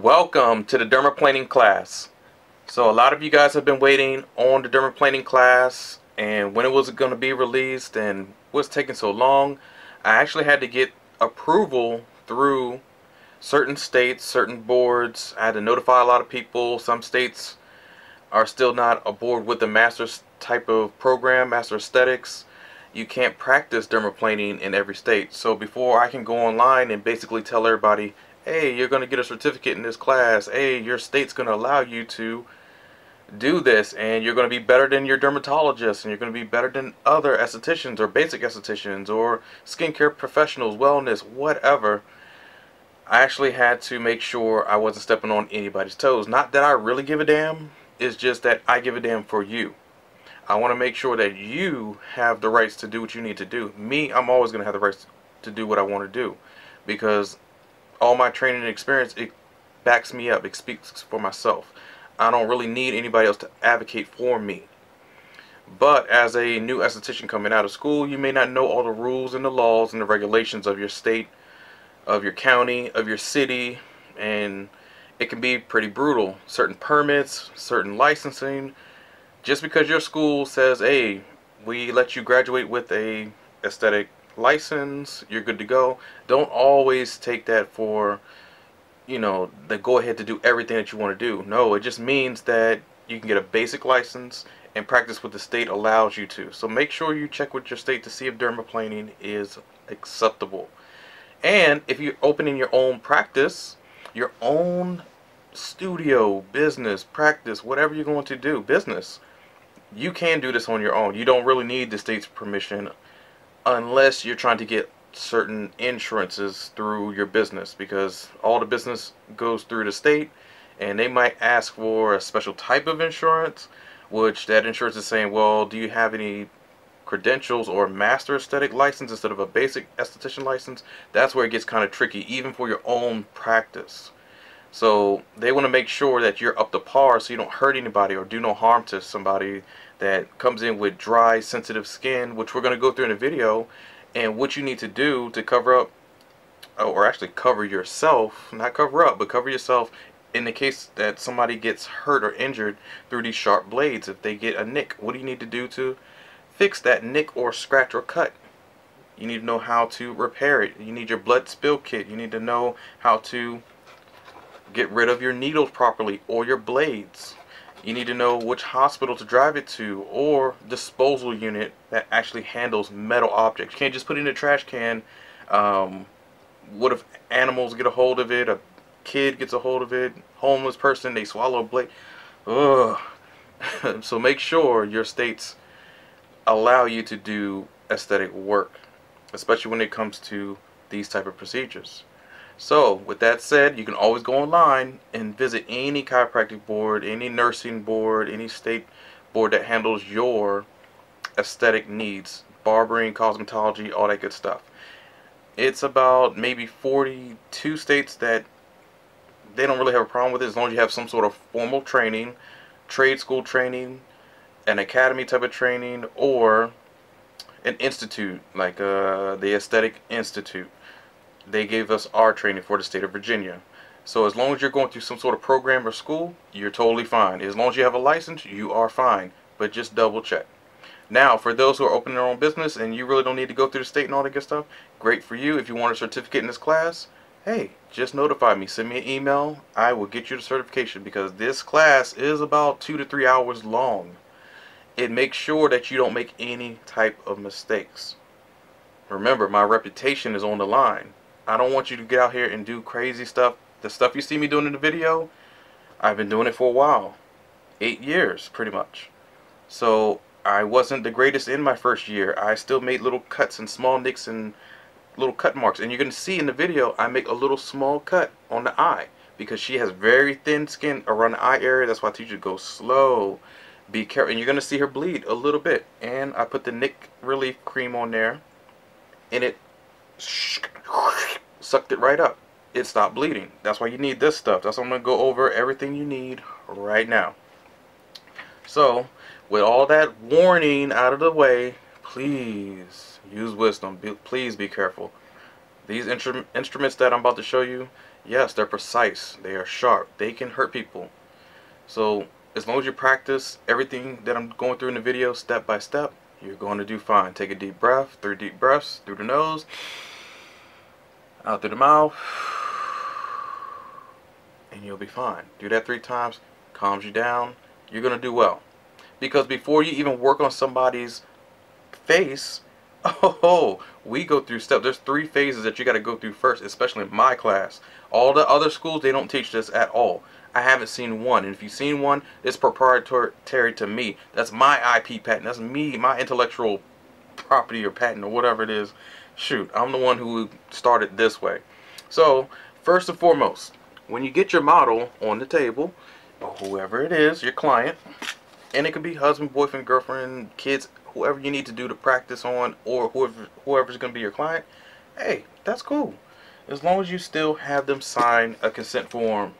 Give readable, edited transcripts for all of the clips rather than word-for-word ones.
Welcome to the dermaplaning class. So a lot of you guys have been waiting on the dermaplaning class and when it was going to be released and what's taking so long. I actually had to get approval through certain states, certain boards. I had to notify a lot of people. Some states are still not aboard with the master's type of program, master aesthetics. You can't practice dermaplaning in every state. So before I can go online and basically tell everybody, hey, you're going to get a certificate in this class, hey, your state's going to allow you to do this, and you're going to be better than your dermatologist, and you're going to be better than other estheticians or basic estheticians or skincare professionals, wellness, whatever. I actually had to make sure I wasn't stepping on anybody's toes. Not that I really give a damn, it's just that I give a damn for you. I want to make sure that you have the rights to do what you need to do. Me, I'm always going to have the rights to do what I want to do, because all my training and experience, it backs me up. It speaks for myself. I don't really need anybody else to advocate for me. But as a new esthetician coming out of school, you may not know all the rules and the laws and the regulations of your state, of your county, of your city, and it can be pretty brutal. Certain permits, certain licensing. Just because your school says, hey, we let you graduate with a aesthetic license, you're good to go. Don't always take that for, the go ahead to do everything that you want to do. No, it just means that you can get a basic license and practice what the state allows you to. So make sure you check with your state to see if dermaplaning is acceptable. And if you're opening your own practice, your own studio, business, practice, whatever you're going to do, business, you can do this on your own. You don't really need the state's permission unless you're trying to get certain insurances through your business, because all the business goes through the state and they might ask for a special type of insurance, which that insurance is saying, well, do you have any credentials or master aesthetic license instead of a basic esthetician license? That's where it gets kind of tricky, even for your own practice. So they want to make sure that you're up to par so you don't hurt anybody or do no harm to somebody that comes in with dry, sensitive skin, which we're going to go through in a video, and what you need to do to cover up, or actually cover yourself, not cover up, but cover yourself in the case that somebody gets hurt or injured through these sharp blades. If they get a nick, what do you need to do to fix that nick or scratch or cut? You need to know how to repair it. You need your blood spill kit. You need to know how to get rid of your needles properly or your blades. You need to know which hospital to drive it to, or disposal unit that actually handles metal objects. You can't just put it in a trash can. What if animals get a hold of it, a kid gets a hold of it, homeless person, they swallow a blade? Ugh. So make sure your states allow you to do aesthetic work, especially when it comes to these type of procedures. So with that said, you can always go online and visit any chiropractic board, any nursing board, any state board that handles your aesthetic needs, barbering, cosmetology, all that good stuff. It's about maybe 42 states that they don't really have a problem with it, as long as you have some sort of formal training, trade school training, an academy type of training, or an institute like the Aesthetic Institute. They gave us our training for the state of Virginia. So as long as you're going through some sort of program or school, you're totally fine. As long as you have a license, you are fine. But just double check. Now, for those who are opening their own business and you really don't need to go through the state and all that good stuff, great for you. If you want a certificate in this class, hey, just notify me. Send me an email. I will get you the certification, because this class is about 2 to 3 hours long. It makes sure that you don't make any type of mistakes. Remember, my reputation is on the line. I don't want you to get out here and do crazy stuff. The stuff you see me doing in the video, I've been doing it for a while. 8 years, pretty much. So I wasn't the greatest in my first year. I still made little cuts and small nicks and little cut marks. And you're going to see in the video, I make a little small cut on the eye, because she has very thin skin around the eye area. That's why I teach you to go slow. Be careful. And you're going to see her bleed a little bit. And I put the nick relief cream on there, and it sucked it right up. It stopped bleeding. That's why you need this stuff. That's why I'm going to go over everything you need right now. So, with all that warning out of the way, please use wisdom. Please be careful. These instruments that I'm about to show you, Yes, they're precise. They are sharp. They can hurt people. So as long as you practice everything that I'm going through in the video step by step, you're going to do fine. Take a deep breath, 3 deep breaths through the nose, out through the mouth, and you'll be fine. Do that 3 times, calms you down. You're going to do well. Because before you even work on somebody's face, oh, we go through steps. There's 3 phases that you got to go through first, especially in my class. All the other schools, they don't teach this at all. I haven't seen one, and if you've seen one, it's proprietary to me. That's my IP patent. That's me, my intellectual property or patent or whatever it is. Shoot, I'm the one who started this way. So, first and foremost, when you get your model on the table, or whoever it is, your client, and it could be husband, boyfriend, girlfriend, kids, whoever you need to do to practice on, or whoever's going to be your client, hey, that's cool. As long as you still have them sign a consent form.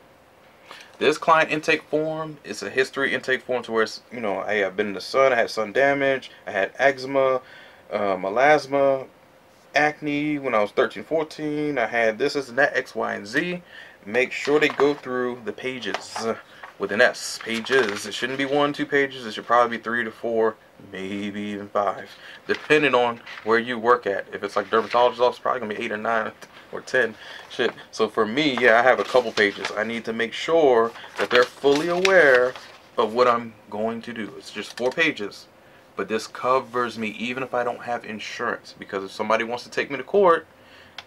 This client intake form is a history intake form to where it's, you know, hey, I've been in the sun, I had sun damage, I had eczema, melasma, acne when I was 13, 14, I had this and that, X, Y, and Z. Make sure they go through the pages with an S. Pages. It shouldn't be 1, 2 pages. It should probably be 3 to 4, maybe even 5, depending on where you work at. If it's like dermatologist's office, probably gonna be 8 or 9 or 10. Shit. So for me, yeah, I have a couple pages. I need to make sure that they're fully aware of what I'm going to do. It's just 4 pages, but this covers me even if I don't have insurance. Because if somebody wants to take me to court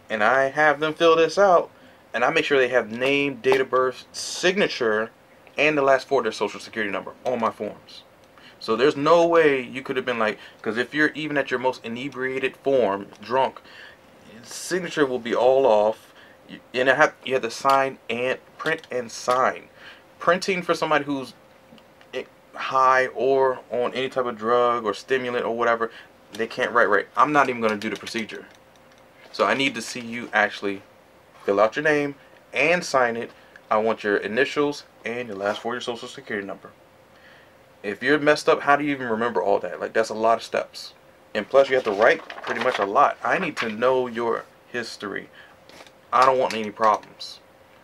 and I have them fill this out, and I make sure they have name, date of birth, signature, and the last 4 of their social security number on my forms. So there's no way you could have been like, because if you're even at your most inebriated form, drunk, signature will be all off. You have to sign and print and sign. Printing for somebody who's high or on any type of drug or stimulant or whatever, they can't write right. I'm not even going to do the procedure. So I need to see you actually fill out your name and sign it. I want your initials and your last 4 of your social security number. If you're messed up, how do you even remember all that? Like, that's a lot of steps. And plus, you have to write pretty much a lot. I need to know your history. I don't want any problems.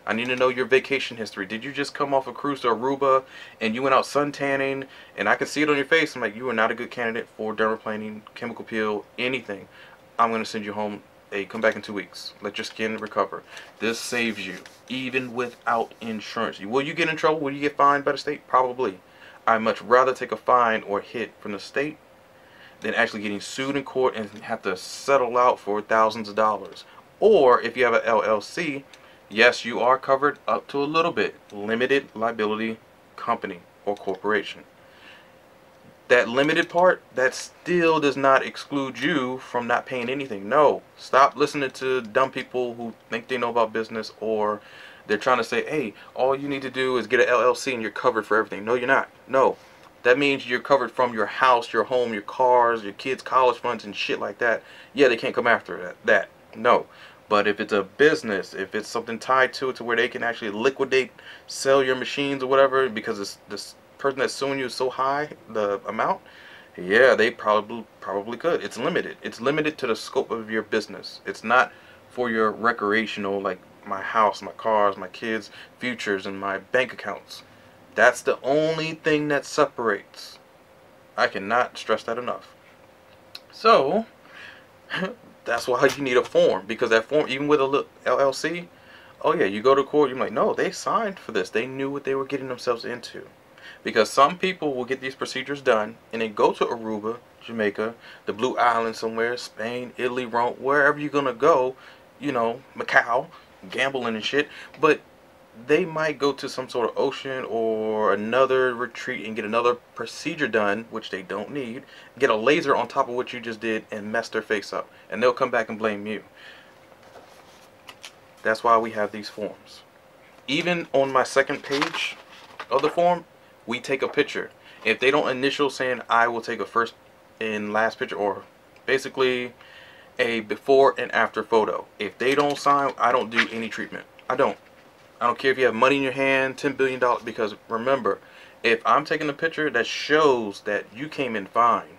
I need to know your vacation history. Did you just come off a cruise to Aruba and you went out sun tanning and I could see it on your face? I'm like, you are not a good candidate for dermaplaning, chemical peel, anything. I'm going to send you home. Hey, come back in 2 weeks. Let your skin recover. This saves you, even without insurance. Will you get in trouble? Will you get fined by the state? Probably. I'd much rather take a fine or hit from the state than actually getting sued in court and have to settle out for thousands of dollars. Or if you have an LLC, yes, you are covered up to a little bit. Limited liability company or corporation. That limited part, that still does not exclude you from not paying anything. No, stop listening to dumb people who think they know about business, or they're trying to say, hey, all you need to do is get an LLC and you're covered for everything. No, you're not. No, that means you're covered from your house, your home, your cars, your kids' college funds and shit like that. Yeah, they can't come after that. No. But if it's a business, if it's something tied to it to where they can actually liquidate, sell your machines or whatever, because it's this person that's suing you is so high, the amount, yeah, they probably could. It's limited. It's limited to the scope of your business. It's not for your recreational, like my house, my cars, my kids' futures, and my bank accounts. That's the only thing that separates. I cannot stress that enough. So that's why you need a form, because that form, even with a LLC, oh yeah, you go to court, you're like, no, they signed for this. They knew what they were getting themselves into. Because some people will get these procedures done and then go to Aruba, Jamaica, the Blue Islands somewhere, Spain, Italy, Rome, wherever you're going to go, you know, Macau, gambling and shit. But they might go to some sort of ocean or another retreat and get another procedure done, which they don't need, get a laser on top of what you just did and mess their face up. And they'll come back and blame you. That's why we have these forms. Even on my second page of the form, we take a picture. If they don't initial saying I will take a first and last picture, or basically a before and after photo. If they don't sign, I don't do any treatment. I don't care if you have money in your hand, $10 billion, because remember, if I'm taking a picture that shows that you came in fine,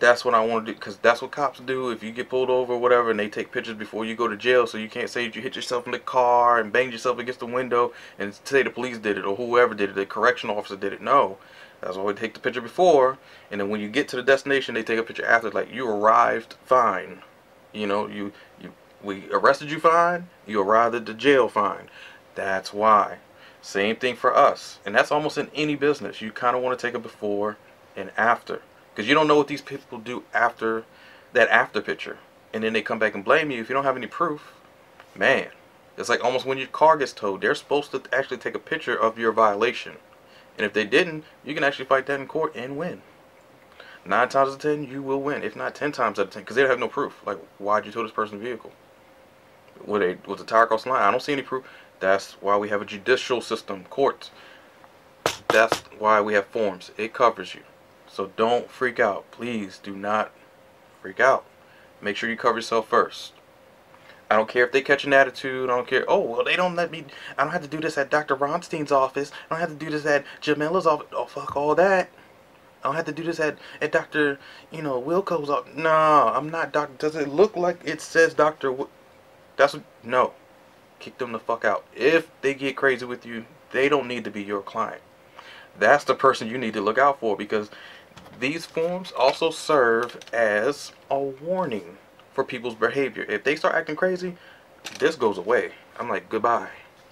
That's what I want to do, because that's what cops do if you get pulled over or whatever, and they take pictures before you go to jail, so you can't say that you hit yourself in the car and banged yourself against the window and say the police did it or whoever did it, the correctional officer did it. No, that's why we take the picture before, and then when you get to the destination, they take a picture after, like, you arrived fine. You know, we arrested you fine, you arrived at the jail fine. That's why. Same thing for us, and that's almost in any business. You kind of want to take a before and after. Because you don't know what these people do after that after picture. And then they come back and blame you if you don't have any proof. Man, it's like almost when your car gets towed. They're supposed to actually take a picture of your violation. And if they didn't, you can actually fight that in court and win. 9 times out of 10, you will win. If not 10 times out of 10. Because they don't have no proof. Like, why'd you tow this person's vehicle? Was the tire cross the line? I don't see any proof. That's why we have a judicial system, courts. That's why we have forms. It covers you. So don't freak out. Please do not freak out. Make sure you cover yourself first. I don't care if they catch an attitude. I don't care. Oh, well, they don't let me. I don't have to do this at Dr. Ronstein's office. I don't have to do this at Jamila's office. Oh, fuck all that. I don't have to do this at Dr. Wilco's office. No, I'm not Dr. Does it look like it says Dr. That's what. No. Kick them the fuck out. If they get crazy with you, they don't need to be your client. That's the person you need to look out for, because these forms also serve as a warning for people's behavior. If they start acting crazy, this goes away. I'm like, goodbye.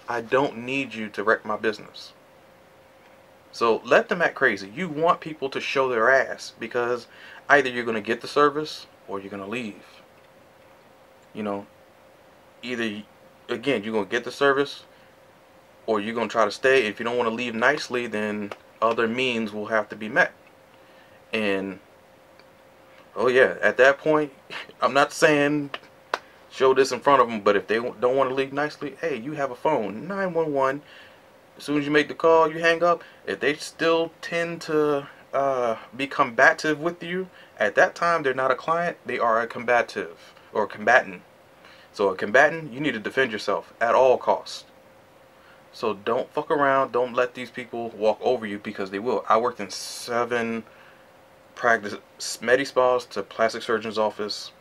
I don't need you to wreck my business. So let them act crazy. You want people to show their ass, because either you're going to get the service or you're going to leave. You know, either, again, you're going to get the service or you're going to try to stay. If you don't want to leave nicely, then other means will have to be met. And oh yeah, at that point, I'm not saying show this in front of them, but if they don't want to leave nicely, hey, you have a phone, 911. As soon as you make the call, you hang up. If they still tend to be combative with you, at that time they're not a client, they are a combative or a combatant. So a combatant, you need to defend yourself at all costs. So don't fuck around. Don't let these people walk over you, because they will. I worked in 7 practice med spas to plastic surgeon's office.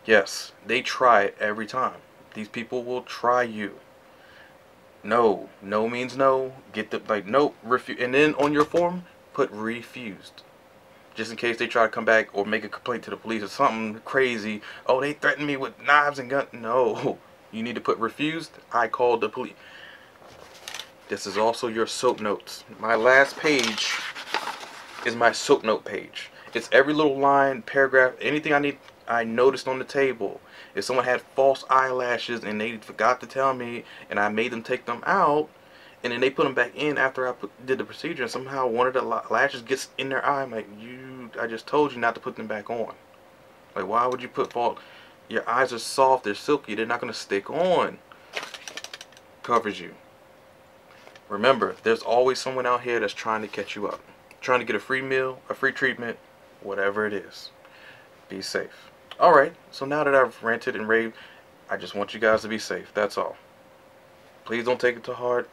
Yes, they try it every time. These people will try you. No means no. Get the, like, nope, refuse, and then on your form put refused, just in case they try to come back or make a complaint to the police or something crazy. Oh, they threatened me with knives and guns. No, you need to put refused. I called the police. This is also your soap notes. My last page is my soap note page. It's every little line, paragraph, anything I noticed on the table. If someone had false eyelashes and they forgot to tell me and I made them take them out, and then they put them back in after I did the procedure, and somehow one of the lashes gets in their eye, I'm like, I just told you not to put them back on. Like, why would you put fault? Your eyes are soft, they're silky, they're not going to stick on. Covers you. Remember, there's always someone out here that's trying to catch you up. Trying to get a free meal, a free treatment, whatever it is. Be safe. Alright, so now that I've ranted and raved, I just want you guys to be safe. That's all. Please don't take it to heart.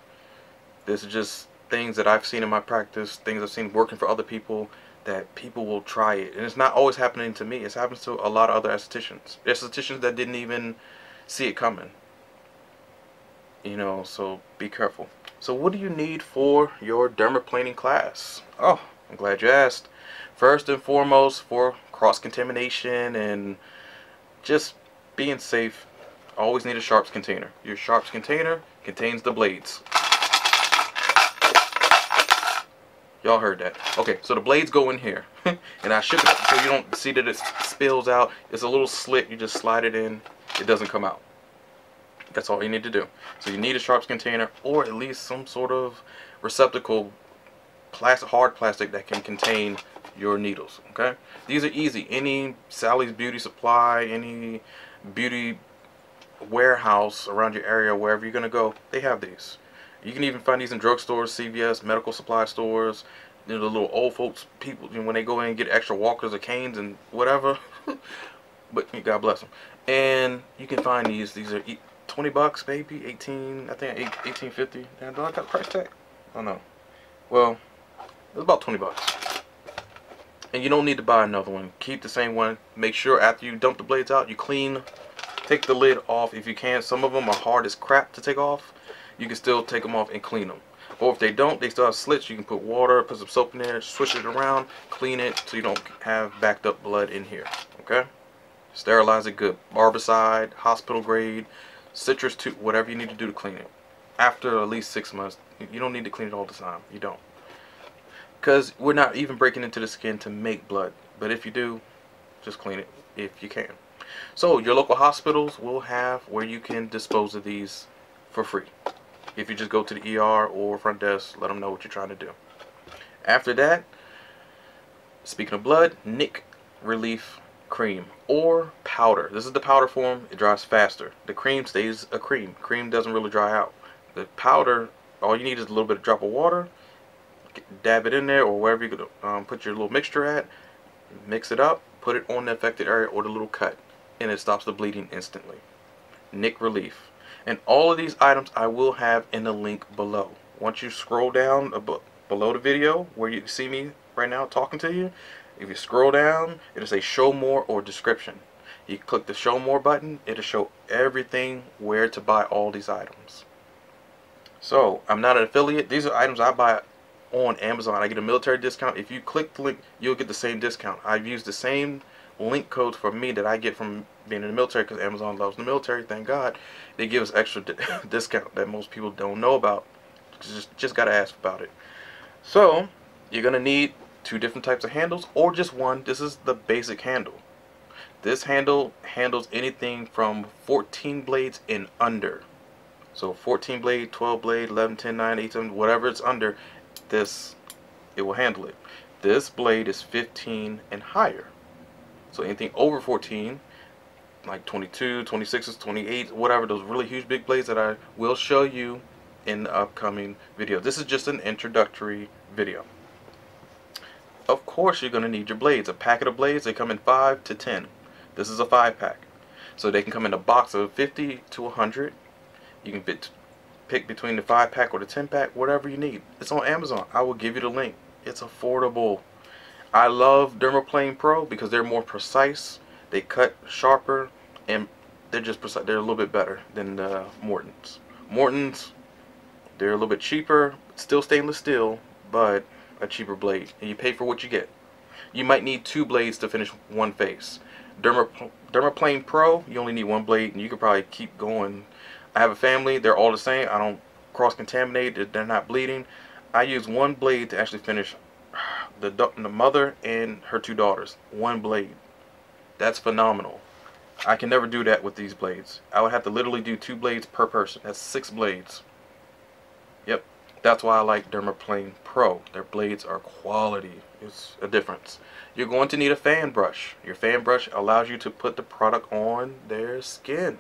This is just things that I've seen in my practice, things I've seen working for other people, that people will try it. And it's not always happening to me. It's happening to a lot of other estheticians. Estheticians that didn't even see it coming. You know, so be careful. So what do you need for your dermaplaning class? Oh, I'm glad you asked. First and foremost, for cross-contamination and just being safe, always need a sharps container. Your sharps container contains the blades. Y'all heard that. Okay, so the blades go in here. And I ship it up so you don't see that it spills out. It's a little slit. You just slide it in. It doesn't come out. That's all you need to do. So you need a sharps container, or at least some sort of receptacle, hard plastic that can contain your needles. Okay, these are easy. Any Sally's Beauty Supply, any beauty warehouse around your area, wherever you're gonna go, they have these. You can even find these in drugstores, CVS, medical supply stores. You know, the little old folks, people, you know, when they go in and get extra walkers or canes and whatever. But God bless them. And you can find these. These are $20, baby. 18. I think $18.50. Damn, do I got a price tag? Oh no. Well, it's about $20. and you don't need to buy another one. Keep the same one. Make sure after you dump the blades out, you take the lid off if you can. Some of them are hard as crap to take off. You can still take them off and clean them. Or if they don't, they still have slits. You can put water, put some soap in there, switch it around, clean it so you don't have backed up blood in here. Okay? Sterilize it good. Barbicide, hospital grade, citrus too, whatever you need to do to clean it. After at least 6 months, you don't need to clean it all the time. You don't. Because we're not even breaking into the skin to make blood. But if you do, just clean it if you can. So your local hospitals will have where you can dispose of these for free. If you just go to the ER or front desk, let them know what you're trying to do. After that, speaking of blood, Nick Relief Cream or powder. This is the powder form. It dries faster. The cream stays a cream. Cream doesn't really dry out. The powder, all you need is a little bit of drop of water. Dab it in there or wherever you could put your little mixture at. Mix it up. Put it on the affected area or the little cut, and it stops the bleeding instantly. Nick Relief. And all of these items I will have in the link below. Once you scroll down below the video where you see me right now talking to you, if you scroll down, it'll say show more or description. You click the show more button, it'll show everything where to buy all these items. So I'm not an affiliate. These are items I buy on Amazon. I get a military discount. If you click the link, you'll get the same discount. I've used the same link codes for me that I get from being in the military, because Amazon loves the military, thank God. They give us extra discount that most people don't know about. Just gotta ask about it. So you're gonna need 2 different types of handles or just one. This is the basic handle. This handle handles anything from 14 blades and under. So 14 blade, 12 blade, 11, 10, 9, 8, 7, whatever it's under, this, it will handle it. This blade is 15 and higher. So anything over 14, like 22, 26s, 28, whatever, those really huge big blades that I will show you in the upcoming video. This is just an introductory video. Of course you're going to need your blades. A packet of blades, they come in 5 to 10. This is a 5-pack. So they can come in a box of 50 to 100. You can pick between the 5-pack or the 10-pack, whatever you need. It's on Amazon. I will give you the link. It's affordable. I love Dermaplaning Pro because they're more precise. They cut sharper, and they're just precise. They're a little bit better than the Morton's. Morton's, they're a little bit cheaper, still stainless steel, but a cheaper blade, and you pay for what you get. You might need 2 blades to finish one face. Dermaplaning Pro, you only need 1 blade, and you could probably keep going. I have a family. They're all the same. I don't cross-contaminate. They're not bleeding. I use 1 blade to actually finish the mother and her 2 daughters. 1 blade. That's phenomenal. I can never do that with these blades. I would have to literally do 2 blades per person. That's 6 blades. Yep. That's why I like Dermaplaning Pro. Their blades are quality. It's a difference. You're going to need a fan brush. Your fan brush allows you to put the product on their skin.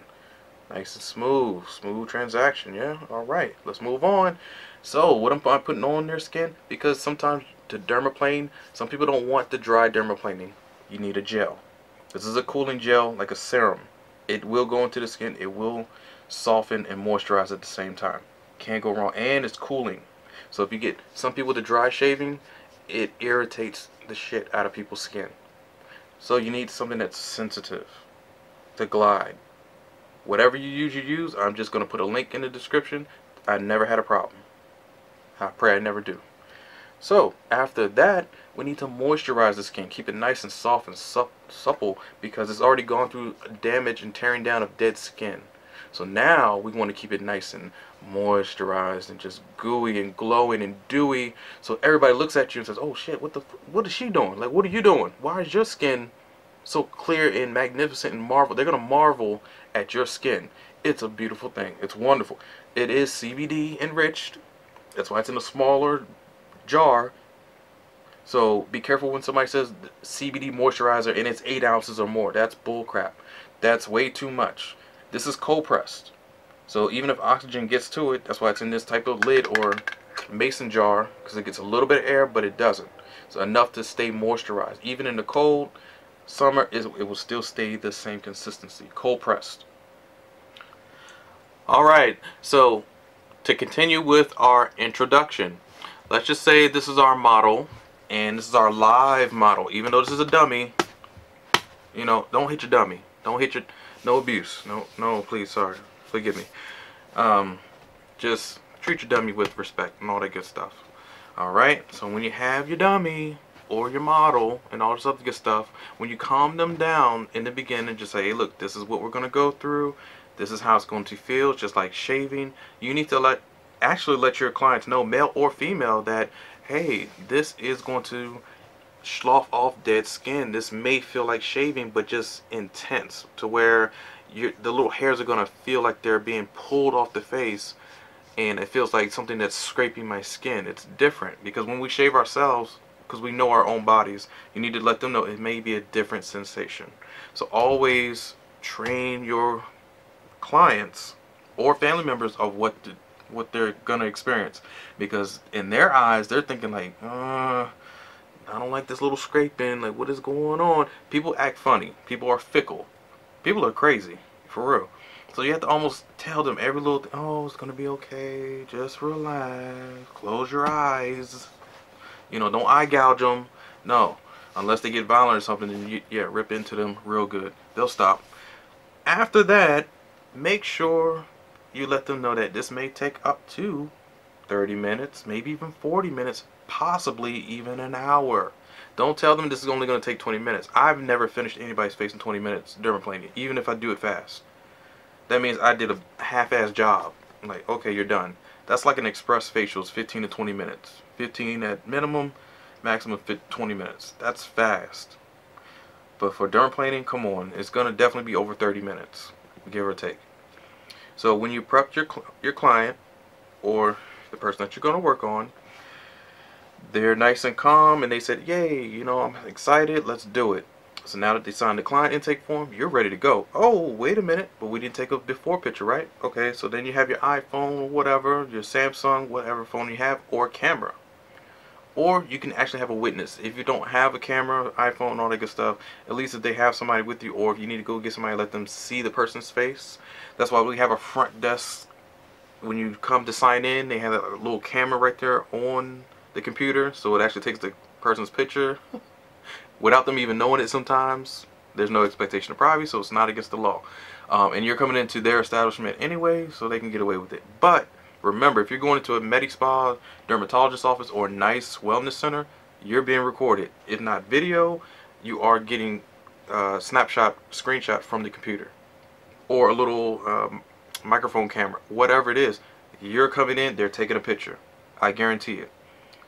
Nice and smooth. Smooth transaction, yeah? Alright, let's move on. So, what am I putting on their skin? Because sometimes to dermaplane, some people don't want the dry dermaplaning. You need a gel. This is a cooling gel, like a serum. It will go into the skin. It will soften and moisturize at the same time. Can't go wrong. And it's cooling. So if you get some people to dry shaving, it irritates the shit out of people's skin. So you need something that's sensitive to glide. Whatever you use, I'm just going to put a link in the description. I never had a problem. I pray I never do. So after that, we need to moisturize the skin. Keep it nice and soft and supple, because it's already gone through damage and tearing down of dead skin. So now we want to keep it nice and moisturized and just gooey and glowing and dewy, so everybody looks at you and says, oh shit, what is she doing? Like, what are you doing? Why is your skin so clear and magnificent and marvel? They're gonna marvel at your skin. It's a beautiful thing. It's wonderful. It is CBD enriched. That's why it's in a smaller jar. So be careful when somebody says CBD moisturizer and it's 8 ounces or more. That's bull crap. That's way too much. This is cold pressed. So even if oxygen gets to it, that's why it's in this type of lid or mason jar, because it gets a little bit of air, but it doesn't. So enough to stay moisturized. Even in the cold summer, it will still stay the same consistency. Cold pressed. Alright, so to continue with our introduction, let's just say this is our model. And this is our live model. Even though this is a dummy, you know, don't hit your dummy. Don't hit your, no abuse. No, please, sorry. Forgive me. Just treat your dummy with respect and all that good stuff. Alright, so when you have your dummy or your model and all this other good stuff, when you calm them down in the beginning, just say, hey, look, this is what we're going to go through. This is how it's going to feel, just like shaving. You need to actually let your clients know, male or female, that, hey, this is going to slough off dead skin. This may feel like shaving, but just intense, to where the little hairs are going to feel like they're being pulled off the face, and it feels like something that's scraping my skin. It's different, because when we shave ourselves, because we know our own bodies, you need to let them know it may be a different sensation. So always train your clients or family members of what they're gonna experience, because in their eyes they're thinking like, I don't like this little scraping, like what is going on. People act funny, people are fickle, people are crazy, for real. So you have to almost tell them every little thing. Oh, it's gonna be okay, just relax, close your eyes, you know, don't eye gouge them. No, unless they get violent or something, then yeah, rip into them real good, they'll stop. After that, make sure you let them know that this may take up to 30 minutes, maybe even 40 minutes, possibly even an hour. Don't tell them this is only going to take 20 minutes. I've never finished anybody's face in 20 minutes dermaplaning, even if I do it fast. That means I did a half-ass job. I'm like, okay, you're done. That's like an express facial, 15 to 20 minutes. 15 at minimum, maximum 20 minutes. That's fast. But for dermaplaning, come on, it's going to definitely be over 30 minutes, give or take. So when you prep your client or the person that you're going to work on, they're nice and calm and they said, yay, you know, I'm excited, let's do it. So now that they signed the client intake form, you're ready to go. Oh, wait a minute, but we didn't take a before picture, right? Okay, so then you have your iPhone or whatever, your Samsung, whatever phone you have, or camera. Or you can actually have a witness. If you don't have a camera, iPhone, all that good stuff, at least if they have somebody with you, or if you need to go get somebody, let them see the person's face. That's why we have a front desk. When you come to sign in, they have a little camera right there on the computer, so it actually takes the person's picture without them even knowing it sometimes. There's no expectation of privacy, so it's not against the law. And you're coming into their establishment anyway, so they can get away with it. But remember, if you're going into a med-spa, dermatologist office, or a nice wellness center, you're being recorded. If not video, you are getting screenshot from the computer, or a little microphone camera, whatever it is. You're coming in, they're taking a picture. I guarantee it.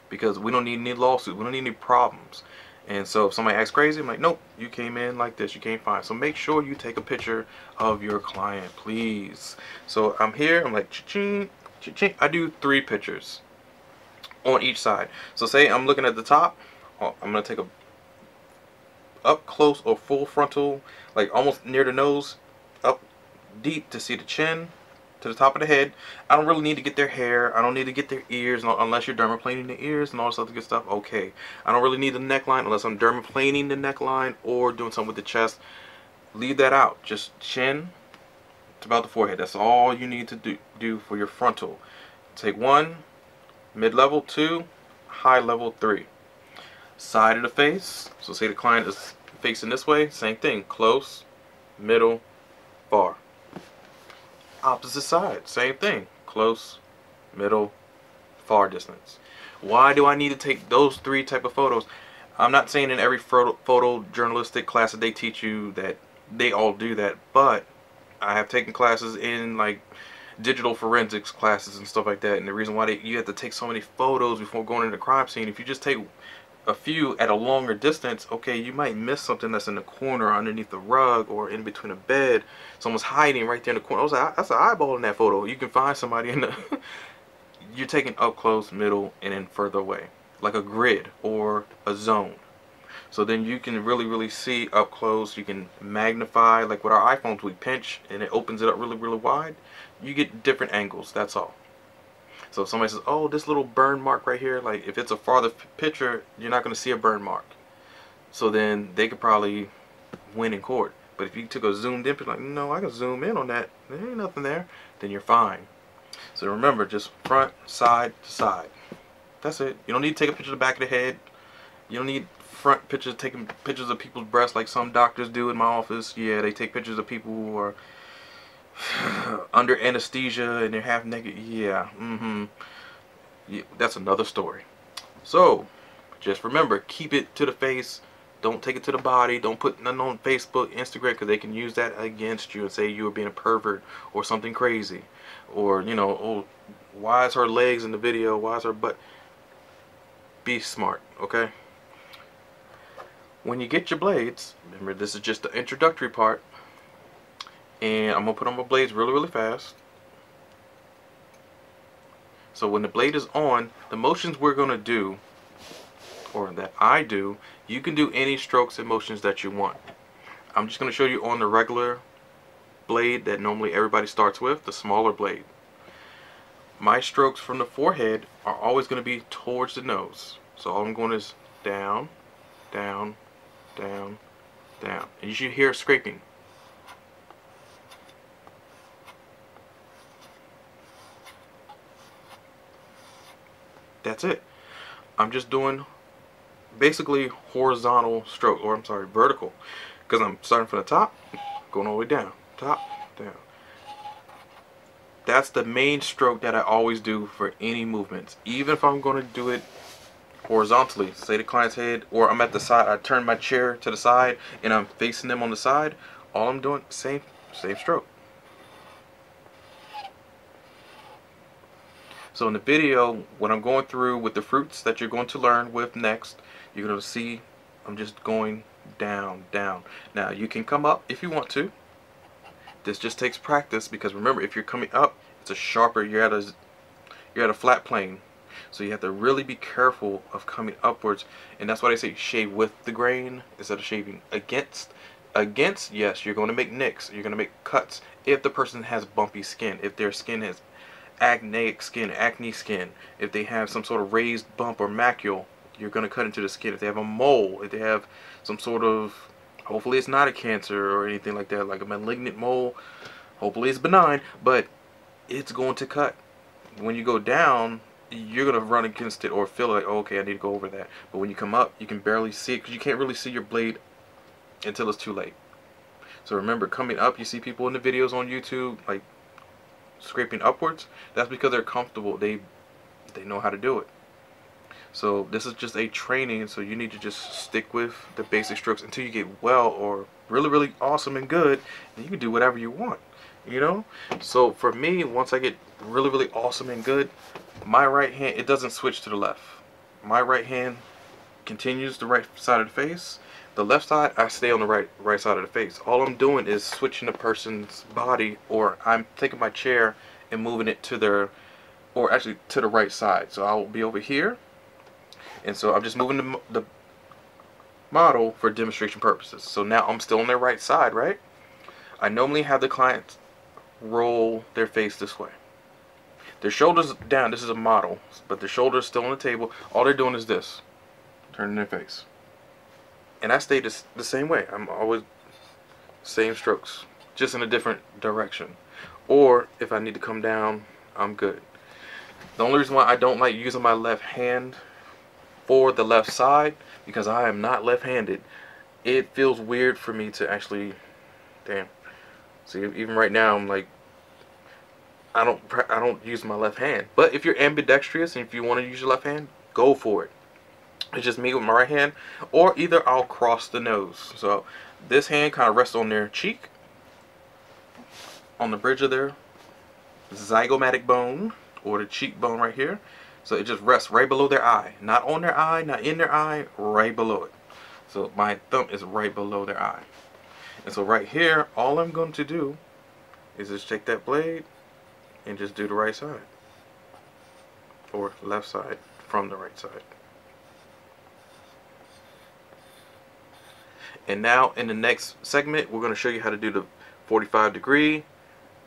Because we don't need any lawsuits, we don't need any problems. And so if somebody acts crazy, I'm like, nope, you came in like this, you came fine. So make sure you take a picture of your client, please. So I'm here, I'm like, cha-ching, cha-ching. I do 3 pictures on each side. So say I'm looking at the top, I'm going to take a up close or full frontal, like almost near the nose, up deep to see the chin, to the top of the head. I don't really need to get their hair. I don't need to get their ears, unless you're dermaplaning the ears and all this other good stuff. Okay. I don't really need the neckline unless I'm dermaplaning the neckline or doing something with the chest. Leave that out. Just chin to about the forehead. That's all you need to do for your frontal. Take 1, mid-level 2, high-level 3. Side of the face. So say the client is facing this way. Same thing. Close, middle, far. Opposite side, same thing. Close, middle, far distance. Why do I need to take those 3 type of photos? I'm not saying in every photojournalistic class that they teach you that they all do that, but I have taken classes in like digital forensics classes and stuff like that, and the reason why you have to take so many photos before going into the crime scene, if you just take a few at a longer distance, okay, you might miss something that's in the corner, underneath the rug, or in between a bed. Someone's hiding right there in the corner. I was like, that's an eyeball in that photo. You can find somebody in the you're taking up close, middle, and then further away, like a grid or a zone. So then you can really see up close. You can magnify, like with our iPhones, we pinch and it opens it up really wide. You get different angles, that's all. So if somebody says, oh, this little burn mark right here, like if it's a farther picture, you're not going to see a burn mark. So then they could probably win in court. But if you took a zoomed in picture, like, no, I can zoom in on that, there ain't nothing there, then you're fine. So remember, just front, side to side. That's it. You don't need to take a picture of the back of the head. You don't need front pictures, taking pictures of people's breasts like some doctors do in my office. Yeah, they take pictures of people who are under anesthesia and they're half naked. Yeah, yeah, that's another story. So, just remember, keep it to the face. Don't take it to the body. Don't put nothing on Facebook, Instagram, because they can use that against you and say you were being a pervert or something crazy. Or, you know, oh, why is her legs in the video? Why is her butt? Be smart, okay? When you get your blades, remember this is just the introductory part. And I'm going to put on my blades really, really fast. So when the blade is on, the motions we're going to do, or that I do, you can do any strokes and motions that you want. I'm just going to show you on the regular blade that normally everybody starts with, the smaller blade. My strokes from the forehead are always going to be towards the nose. So all I'm going is down, down, down, down. And you should hear scraping. That's it. I'm just doing basically horizontal stroke, or I'm sorry, vertical, because I'm starting from the top, going all the way down, top, down. That's the main stroke that I always do for any movements. Even if I'm going to do it horizontally, say the client's head, or I'm at the side, I turn my chair to the side and I'm facing them on the side, all I'm doing, same stroke. So in the video, when I'm going through with the fruits that you're going to learn with next, you're going to see I'm just going down, down. Now you can come up if you want to. This just takes practice, because remember, if you're coming up, it's a sharper, you're at a flat plane. So you have to really be careful of coming upwards, and that's why they say shave with the grain instead of shaving against. Against, yes, you're going to make nicks, you're going to make cuts if the person has bumpy skin, if their skin has acne skin, if they have some sort of raised bump or macule, you're going to cut into the skin. If they have a mole, if they have some sort of, hopefully it's not a cancer or anything like that, like a malignant mole, hopefully it's benign, but it's going to cut. When you go down, you're going to run against it or feel like, oh, okay, I need to go over that. But when you come up, you can barely see it, because you can't really see your blade until it's too late. So remember, coming up, you see people in the videos on YouTube like scraping upwards. That's because they're comfortable. They know how to do it. So this is just a training, so you need to just stick with the basic strokes until you get well or really, really awesome and good, and you can do whatever you want, you know. So for me, once I get really, really awesome and good, my right hand, it doesn't switch to the left. My right hand continues the right side of the face. The left side, I stay on the right side of the face. All I'm doing is switching the person's body, or I'm taking my chair and moving it to their, or actually to the right side. So I'll be over here, and so I'm just moving the model for demonstration purposes. So now I'm still on their right side, right? I normally have the client roll their face this way. Their shoulders down. This is a model, but their shoulders still on the table. All they're doing is this, turning their face. And I stay the same way. I'm always same strokes, just in a different direction. Or if I need to come down, I'm good. The only reason why I don't like using my left hand for the left side, because I am not left-handed. It feels weird for me to actually, damn. See, even right now, I'm like, I don't use my left hand. But if you're ambidextrous and if you want to use your left hand, go for it. It's just me with my right hand, or either I'll cross the nose. So this hand kind of rests on their cheek, on the bridge of their zygomatic bone, or the cheekbone right here. So it just rests right below their eye. Not on their eye, not in their eye, right below it. So my thumb is right below their eye. And so right here, all I'm going to do is just take that blade and just do the right side, or left side from the right side. And now in the next segment, we're going to show you how to do the 45 degree,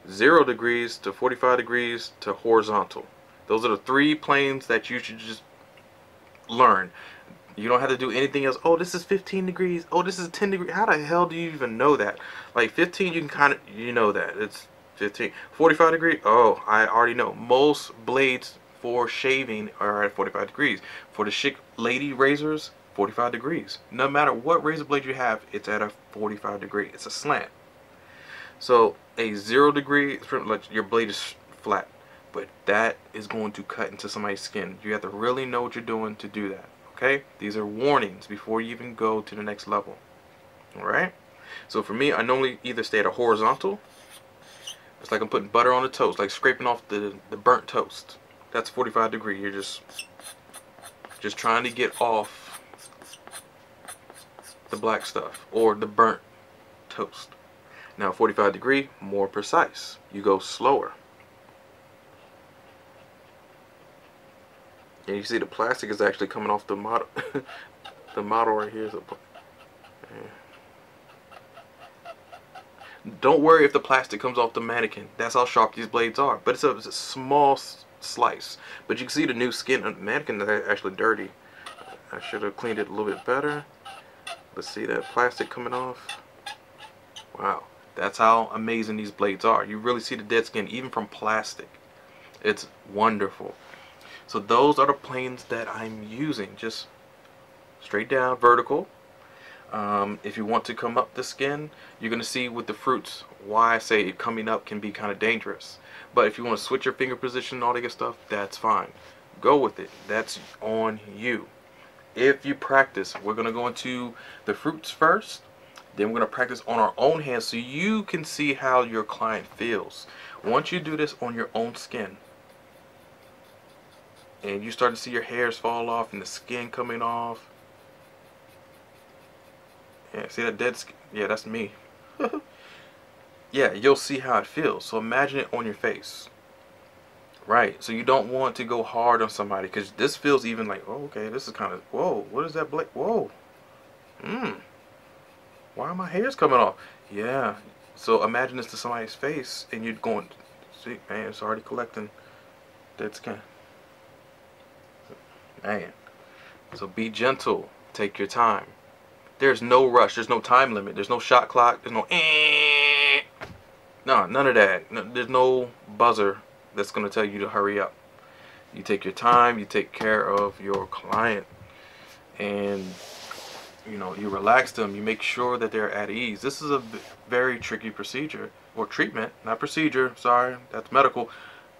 0 degrees to 45 degrees to horizontal. Those are the 3 planes that you should just learn. You don't have to do anything else. Oh, this is 15 degrees. Oh, this is 10 degrees. How the hell do you even know that? Like 15, you can kind of, you know that. It's 15. 45 degrees. Oh, I already know. Most blades for shaving are at 45 degrees. For the chic lady razors, 45 degrees. No matter what razor blade you have, it's at a 45 degree. It's a slant. So a 0 degree, it's pretty much your blade is flat, but that is going to cut into somebody's skin. You have to really know what you're doing to do that. Okay, these are warnings before you even go to the next level. All right. So for me, I normally either stay at a horizontal. It's like I'm putting butter on the toast, like scraping off the burnt toast. That's 45 degree. You're just trying to get off the black stuff or the burnt toast. Now 45 degree, more precise. You go slower. And you see the plastic is actually coming off the model. The model right here is a... Don't worry if the plastic comes off the mannequin. That's how sharp these blades are. But it's a small slice. But you can see the new skin on the mannequin is actually dirty. I should have cleaned it a little bit better. Let's see that plastic coming off. Wow. That's how amazing these blades are. You really see the dead skin even from plastic. It's wonderful. So those are the planes that I'm using. Just straight down, vertical. If you want to come up the skin, you're going to see with the fruits why I say coming up can be kind of dangerous. But if you want to switch your finger position and all that good stuff, that's fine. Go with it. That's on you. If you practice, we're going to go into the fruits first. Then we're going to practice on our own hands so you can see how your client feels. Once you do this on your own skin, and you start to see your hairs fall off and the skin coming off. Yeah, see that dead skin? Yeah, that's me. Yeah, you'll see how it feels. So imagine it on your face. Right, so you don't want to go hard on somebody because this feels even like, oh, okay, this is kind of, whoa, what is that black? Whoa. Why are my hairs coming off? Yeah, so imagine this to somebody's face and you're going, see, man, it's already collecting dead skin. Man, so be gentle, take your time. There's no rush, there's no time limit, there's no shot clock, there's no no, none of that. No, there's no buzzer that's going to tell you to hurry up. You take your time, you take care of your client, and you know, you relax them, you make sure that they're at ease. This is a very tricky procedure, or treatment, not procedure, sorry, that's medical.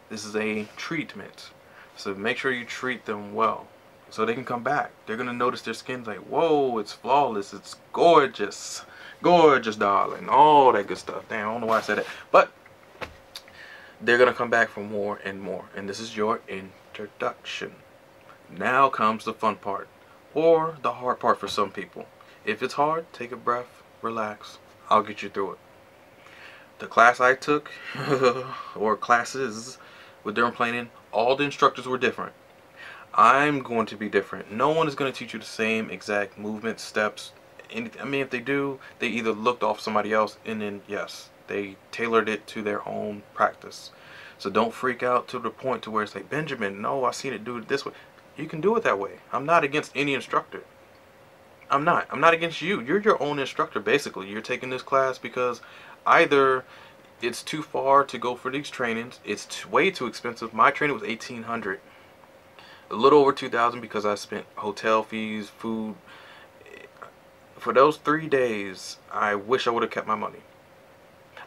This is a treatment. So make sure you treat them well so they can come back. They're going to notice their skin's like, whoa, it's flawless, it's gorgeous, gorgeous, darling, all that good stuff. Damn, I don't know why I said it, but they're going to come back for more and more. And this is your introduction. Now comes the fun part, or the hard part for some people. If it's hard, take a breath, relax, I'll get you through it. The class I took, or classes with dermaplaning, all the instructors were different. I'm going to be different. No one is going to teach you the same exact movement, steps, anything. I mean, if they do, they either looked off somebody else and then, yes, they tailored it to their own practice. So don't freak out to the point to where it's like, Benjamin, no, I've seen it do it this way. You can do it that way. I'm not against any instructor. I'm not against you. You're your own instructor, basically. You're taking this class because either it's too far to go for these trainings, it's way too expensive. My training was $1,800. A little over $2,000 because I spent hotel fees, food. For those 3 days, I wish I would have kept my money.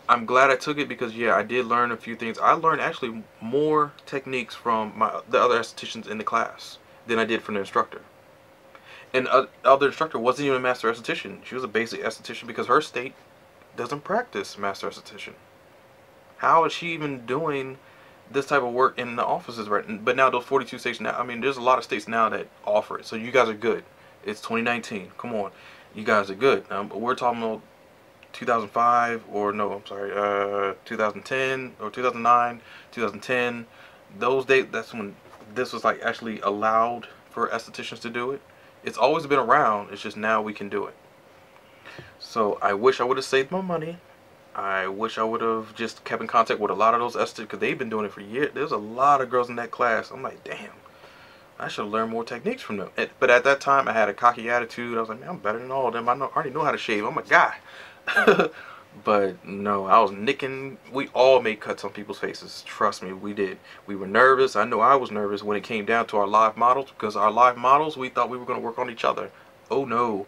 I'm glad I took it because, yeah, I did learn a few things. I learned actually more techniques from the other estheticians in the class than I did from the instructor. And the other instructor wasn't even a master esthetician. She was a basic esthetician because her state doesn't practice master esthetician. How is she even doing this type of work in the offices, right? But now those 42 states now, I mean, there's a lot of states now that offer it. So you guys are good. It's 2019. Come on, you guys are good. We're talking about 2005 or no, I'm sorry, 2010 or 2009, 2010. Those dates, that's when this was like actually allowed for estheticians to do it. It's always been around. It's just now we can do it. So I wish I would have saved my money. I wish I would have just kept in contact with a lot of those estheticians because they've been doing it for years. There's a lot of girls in that class. I'm like, damn, I should have learned more techniques from them. But at that time, I had a cocky attitude. I was like, man, I'm better than all of them. I already know how to shave. I'm a guy. But no, I was nicking. We all made cuts on people's faces. Trust me, we did. We were nervous. I know I was nervous when it came down to our live models because our live models, we thought we were going to work on each other. Oh no.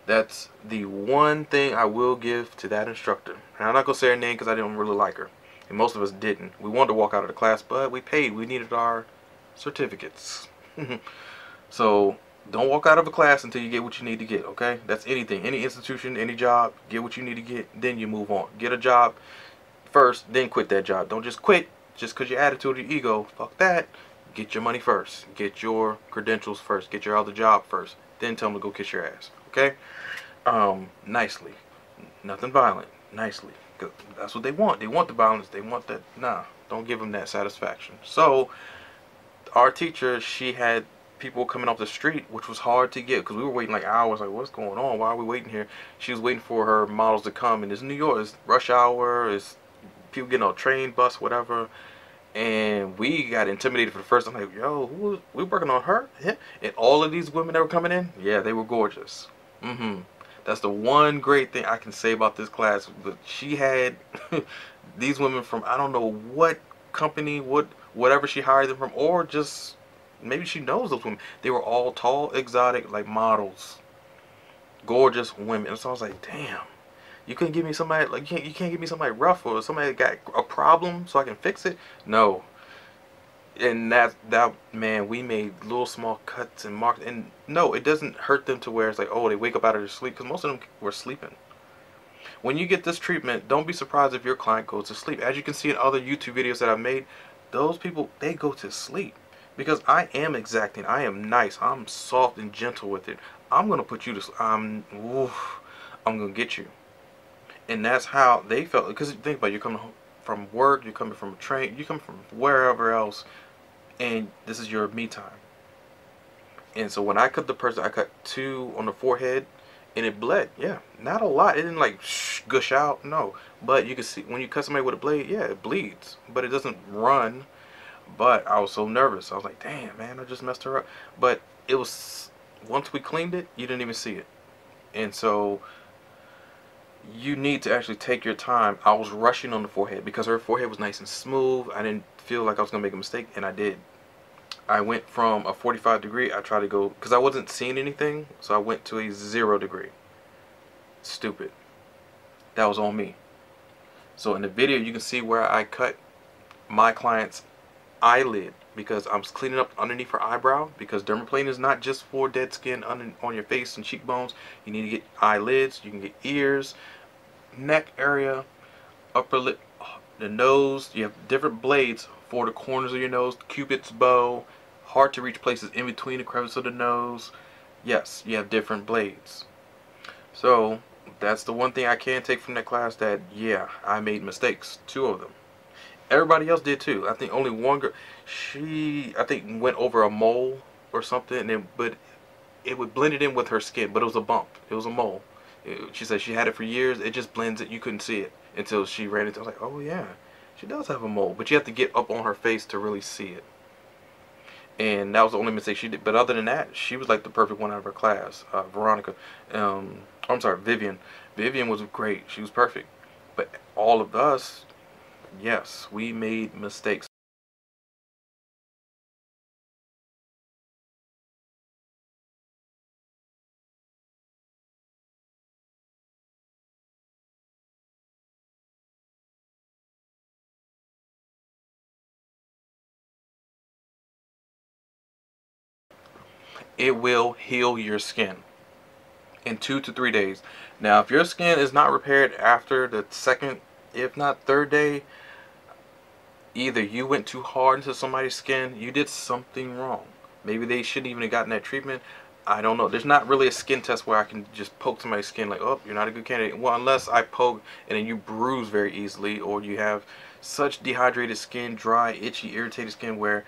That's the one thing I will give to that instructor. And I'm not going to say her name because I didn't really like her. And most of us didn't. We wanted to walk out of the class, but we paid. We needed our certificates. So don't walk out of a class until you get what you need to get, okay? That's anything. Any institution, any job, get what you need to get, then you move on. Get a job first, then quit that job. Don't just quit just because your attitude or your ego. Fuck that. Get your money first. Get your credentials first. Get your other job first. Then tell them to go kiss your ass, okay? Nicely. Nothing violent. Nicely. 'Cause that's what they want. They want the violence. They want that. Nah, don't give them that satisfaction. So, our teacher, she had people coming off the street, which was hard to get because we were waiting like hours. Like, what's going on? Why are we waiting here? She was waiting for her models to come, and it's New York. It's rush hour. It's people getting on a train, bus, whatever. And we got intimidated for the first time. Like, yo, we working on her? Yeah. And all of these women that were coming in, yeah, they were gorgeous. That's the one great thing I can say about this class. But she had these women from I don't know what company, whatever she hired them from, or just maybe she knows those women. They were all tall, exotic, like models, gorgeous women. And so I was like, damn, you couldn't give me somebody like you can't give me somebody rough or somebody that got a problem so I can fix it. No. And that man, we made little small cuts and marks, and no, it doesn't hurt them to where it's like, oh, they wake up out of their sleep, because most of them were sleeping. When you get this treatment, don't be surprised if your client goes to sleep. As you can see in other YouTube videos that I've made, those people, they go to sleep because I am exacting. I am nice. I'm soft and gentle with it. I'm gonna put you to sleep. I'm gonna get you, and that's how they felt. Because think about it, you're coming home from work, you're coming from a train, you come from wherever else, and this is your me time. And so when I cut the person, I cut 2 on the forehead, and it bled. Yeah, not a lot. It didn't like gush out, no. But you can see when you cut somebody with a blade, yeah, it bleeds, but it doesn't run. But I was so nervous. I was like, damn, man, I just messed her up. But it was, once we cleaned it, you didn't even see it. And so you need to actually take your time. I was rushing on the forehead because her forehead was nice and smooth. I didn't feel like I was gonna make a mistake, and I did. I went from a 45 degree, I tried to go, because I wasn't seeing anything, so I went to a 0 degree. Stupid. That was on me. So in the video, you can see where I cut my client's eyelid, because I'm cleaning up underneath her eyebrow, because dermaplaning is not just for dead skin on your face and cheekbones. You need to get eyelids, you can get ears, neck area, upper lip, the nose. You have different blades for the corners of your nose, Cupid's bow, hard to reach places in between the crevice of the nose. Yes, you have different blades. So that's the one thing I can take from that class, that yeah, I made mistakes, 2 of them. Everybody else did too. I think only one girl, she I think went over a mole or something, and but it would blend it in with her skin, but it was a bump. It was a mole. She said she had it for years. It just blends it. You couldn't see it until she ran into it. I was like, oh yeah, she does have a mole, but you have to get up on her face to really see it. And that was the only mistake she did. But other than that, she was like the perfect one out of her class. Veronica, I'm sorry, Vivian. Vivian was great. She was perfect. But all of us, yes, we made mistakes. It will heal your skin in 2 to 3 days. Now, if your skin is not repaired after the 2nd, if not 3rd day, either you went too hard into somebody's skin, you did something wrong. Maybe they shouldn't even have gotten that treatment. I don't know. There's not really a skin test where I can just poke somebody's skin like, oh, you're not a good candidate. Well, unless I poke and then you bruise very easily, or you have such dehydrated skin, dry, itchy, irritated skin where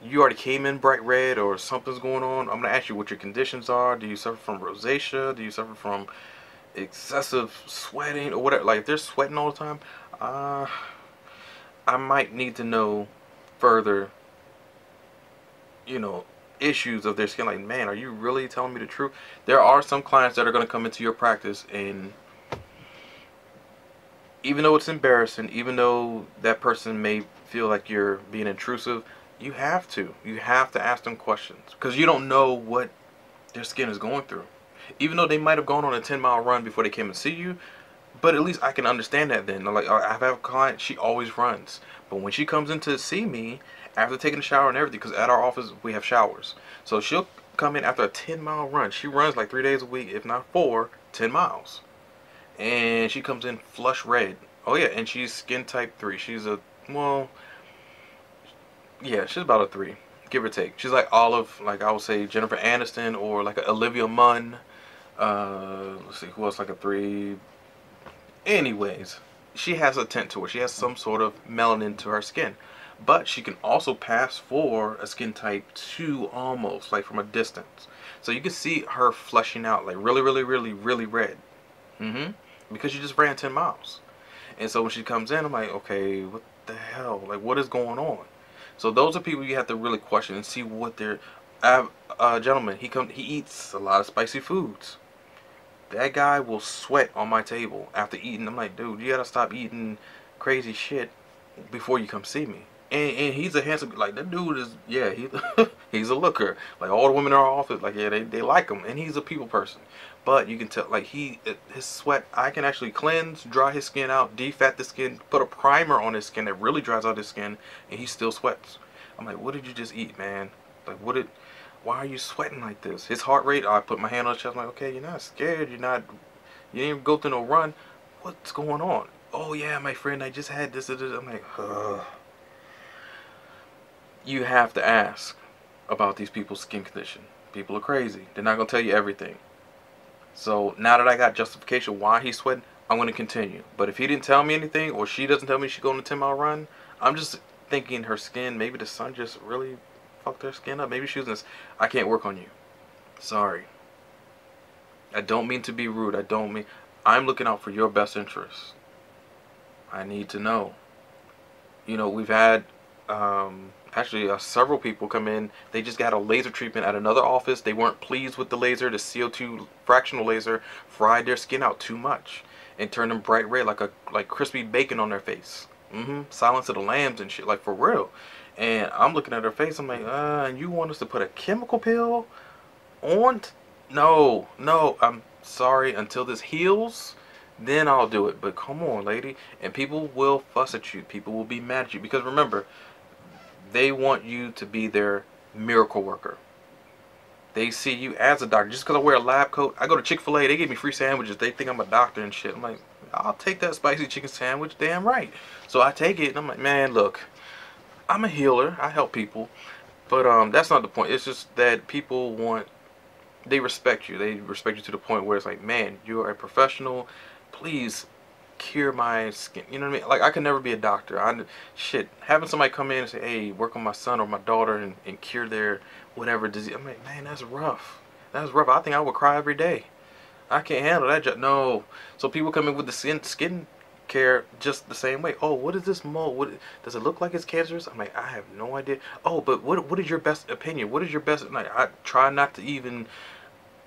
you already came in bright red or something's going on. I'm going to ask you what your conditions are. Do you suffer from rosacea? Do you suffer from excessive sweating or whatever? Like if they're sweating all the time, I might need to know further, you know, issues of their skin. Like, man, are you really telling me the truth? There are some clients that are going to come into your practice, and even though it's embarrassing, even though that person may feel like you're being intrusive, you have to ask them questions, because you don't know what their skin is going through. Even though they might have gone on a 10-mile run before they came to see you, but at least I can understand that then. Like, I have a client, she always runs. But when she comes in to see me, after taking a shower and everything, because at our office we have showers. So she'll come in after a 10-mile run. She runs like 3 days a week, if not 4, 10 miles. And she comes in flush red. Oh yeah, and she's skin type 3. She's a, well, yeah, she's about a 3, give or take. She's like olive, like I would say Jennifer Aniston or like a Olivia Munn. Let's see, who else like a 3? Anyways, she has a tint to her. She has some sort of melanin to her skin. But she can also pass for a skin type 2 almost, like from a distance. So you can see her flushing out like really, really, really, really red. Because she just ran 10 miles. And so when she comes in, I'm like, okay, what the hell? Like, what is going on? So those are people you have to really question and see what they're... I have a gentleman, he eats a lot of spicy foods. That guy will sweat on my table after eating. I'm like, dude, you gotta stop eating crazy shit before you come see me. And he's a handsome, like, that dude is, yeah, he's a looker. Like, all the women in our office, like, yeah, they like him. And he's a people person. But you can tell, like, his sweat, I can actually cleanse, dry his skin out, defat the skin, put a primer on his skin that really dries out his skin, and he still sweats. I'm like, what did you just eat, man? Like, why are you sweating like this? His heart rate, I put my hand on his chest, I'm like, okay, you're not scared, you didn't even go through no run. What's going on? Oh, yeah, my friend, I just had this. I'm like, ugh. You have to ask about these people's skin condition. People are crazy. They're not going to tell you everything. So now that I got justification why he's sweating, I'm going to continue. But if he didn't tell me anything, or she doesn't tell me she's going on a 10-mile run, I'm just thinking her skin, maybe the sun just really fucked her skin up. Maybe she was in this, I can't work on you. Sorry. I don't mean to be rude. I'm looking out for your best interests. I need to know. You know, we've had actually several people come in. They just got a laser treatment at another office. They weren't pleased with the laser. The CO2 fractional laser fried their skin out too much and turned them bright red, like crispy bacon on their face. Silence of the Lambs and shit, like, for real. And I'm looking at her face. I'm like, and you want us to put a chemical peel on? No, I'm sorry. Until this heals, then I'll do it. But come on, lady. And people will fuss at you. People will be mad at you. Because remember, they want you to be their miracle worker. They see you as a doctor. Just because I wear a lab coat, I go to Chick-fil-A, they give me free sandwiches. They think I'm a doctor and shit. I'm like, I'll take that spicy chicken sandwich, damn right. So I take it, and I'm like, man, look, I'm a healer. I help people. But that's not the point. It's just that people they respect you. They respect you to the point where it's like, man, you're a professional. Please cure my skin. You know what I mean? Like, I could never be a doctor. Shit, having somebody come in and say, hey, work on my son or my daughter and cure their whatever disease. I'm like, man, that's rough. That's rough. I think I would cry every day. I can't handle that. No. So people come in with the skin care just the same way. Oh, what is this mold? What does it look like? It's cancerous? I'm like, I have no idea. Oh, but what is your best opinion? What is your best? Like, I try not to even.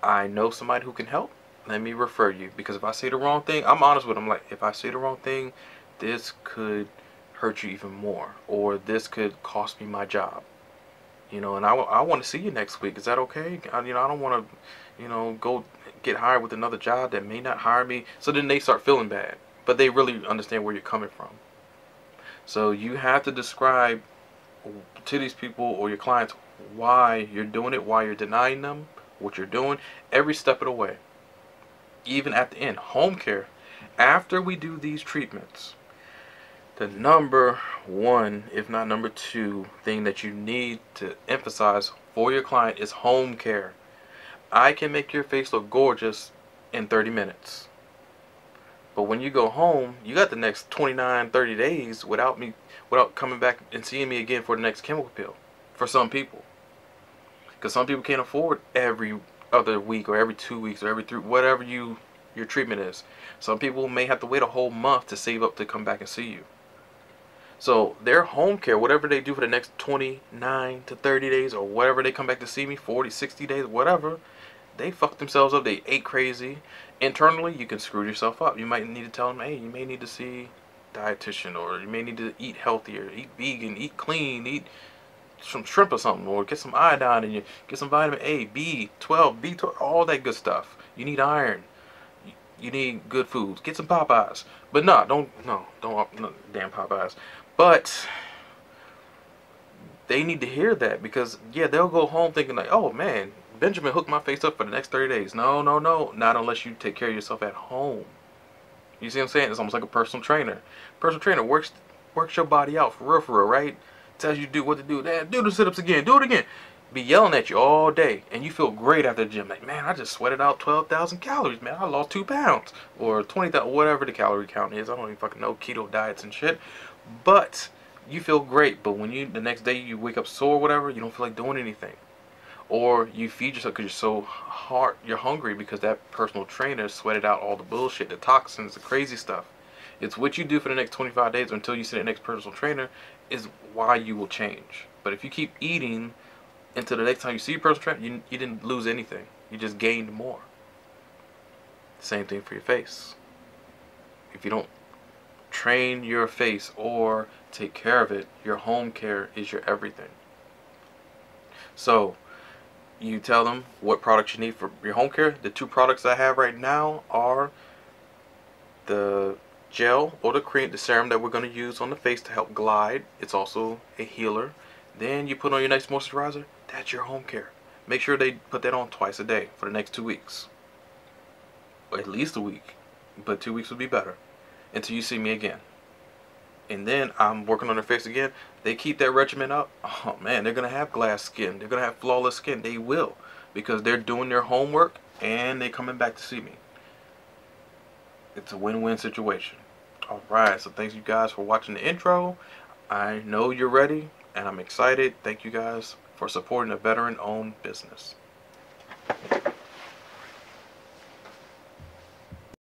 I know somebody who can help. Let me refer you, because if I say the wrong thing, I'm honest with them. Like, if I say the wrong thing, this could hurt you even more, or this could cost me my job. You know, and I want to see you next week. Is that okay? I don't want to, go get hired with another job that may not hire me. So then they start feeling bad, but they really understand where you're coming from. So you have to describe to these people or your clients why you're doing it, why you're denying them what you're doing, every step of the way. Even at the end, home care, after we do these treatments, the number one, if not number two, thing that you need to emphasize for your client is home care. I can make your face look gorgeous in 30 minutes. But when you go home, you got the next 29, 30 days without coming back and seeing me again for the next chemical peel. For some people. Because some people can't afford every other week or every 2 weeks or every 3, whatever your treatment is. Some people may have to wait a whole month to save up to come back and see you. So their home care, whatever they do for the next 29 to 30 days or whatever they come back to see me, 40, 60 days, whatever, they fucked themselves up. They ate crazy. Internally, you can screw yourself up. You might need to tell them, hey, you may need to see a dietitian, or you may need to eat healthier, eat vegan, eat clean, eat some shrimp or something, or get some iodine in you, get some vitamin A, B12, B12, all that good stuff. You need iron. You need good foods. Get some Popeyes. But no, don't damn Popeyes. But they need to hear that, because yeah, they'll go home thinking like, oh man, Benjamin hooked my face up for the next 30 days. No, no, no, not unless you take care of yourself at home. You see what I'm saying? It's almost like a personal trainer. Personal trainer works your body out for real, right? Tells you to do what to do. Damn, do the sit-ups again. Do it again. Be yelling at you all day, and you feel great after the gym. Like, man, I just sweated out 12,000 calories. Man, I lost 2 pounds, or 20,000, whatever the calorie count is. I don't even fucking know, keto diets and shit. But you feel great. But when the next day you wake up sore, or whatever, you don't feel like doing anything. Or you feed yourself because you're hungry because that personal trainer sweated out all the bullshit, the toxins, the crazy stuff. It's what you do for the next 25 days until you see the next personal trainer is why you will change. But if you keep eating until the next time you see your personal trainer, you didn't lose anything. You just gained more. Same thing for your face. If you don't train your face or take care of it, your home care is your everything. So you tell them what products you need for your home care. The 2 products I have right now are the gel or the cream, the serum that we're going to use on the face to help glide. It's also a healer. Then you put on your nice moisturizer. That's your home care. Make sure they put that on twice a day for the next 2 weeks. Or at least a week. But 2 weeks would be better. Until you see me again. And then I'm working on their face again. They keep that regimen up. Oh man, they're going to have glass skin. They're going to have flawless skin. They will. Because they're doing their homework and they're coming back to see me. It's a win-win situation. Alright, so thanks you guys for watching the intro. I know you're ready and I'm excited. Thank you guys for supporting a veteran-owned business.